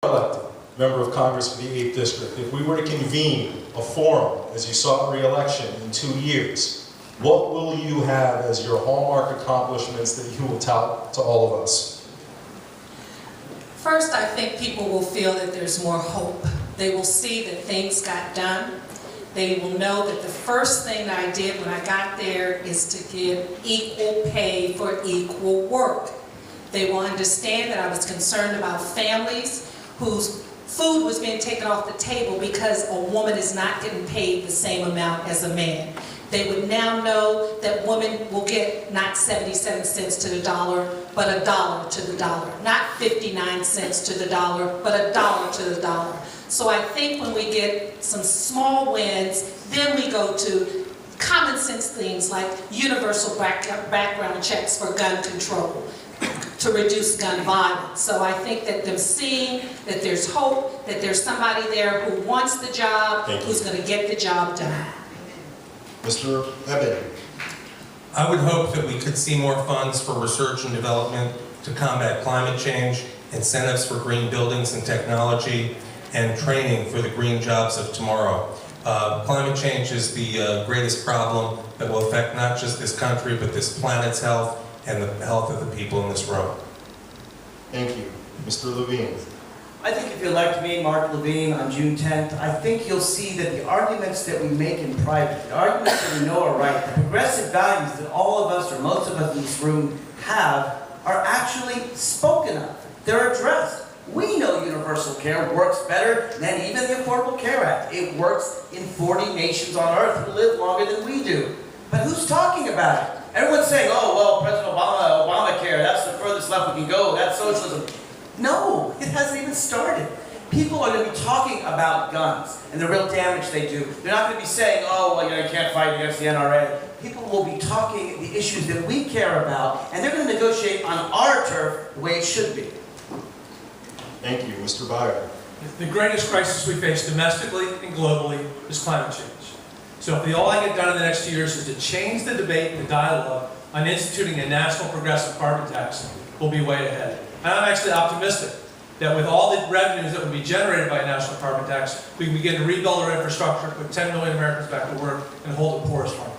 elected member of Congress for the 8th District, if we were to convene a forum as you sought re-election in 2 years, what will you have as your hallmark accomplishments that you will tout to all of us? First, I think people will feel that there's more hope. They will see that things got done. They will know that the first thing that I did when I got there is to give equal pay for equal work. They will understand that I was concerned about families whose food was being taken off the table because a woman is not getting paid the same amount as a man. They would now know that women will get not 77 cents to the dollar, but $1 to the dollar. Not 59 cents to the dollar, but $1 to the dollar. So I think when we get some small wins, then we go to common sense things like universal background checks for gun control, to reduce gun violence. So I think that them seeing that there's hope, that there's somebody there who wants the job, who's going to get the job done. Mr. Eben. I would hope that we could see more funds for research and development to combat climate change, incentives for green buildings and technology, and training for the green jobs of tomorrow. Climate change is the greatest problem that will affect not just this country, but this planet's health and the health of the people in this room. Thank you. Mr. Levine. I think if you elect me, Mark Levine, on June 10th, I think you'll see that the arguments that we make in private, the arguments that we know are right, the progressive values that all of us, or most of us in this room, have, are actually spoken of. They're addressed. We know universal care works better than even the Affordable Care Act. It works in 40 nations on earth who live longer than we do. But who's talking about it? Everyone's saying, oh, well, President Obama, Obamacare, that's the furthest left we can go, that's socialism. No, it hasn't even started. People are going to be talking about guns and the real damage they do. They're not going to be saying, oh, well, you can't fight against the NRA. People will be talking the issues that we care about, and they're going to negotiate on our turf the way it should be. Thank you. Mr. Byer. The greatest crisis we face domestically and globally is climate change. So if all I get done in the next 2 years is to change the debate and the dialogue on instituting a national progressive carbon tax, we'll be way ahead. And I'm actually optimistic that with all the revenues that would be generated by a national carbon tax, we can begin to rebuild our infrastructure, put 10 million Americans back to work, and hold the poorest harm.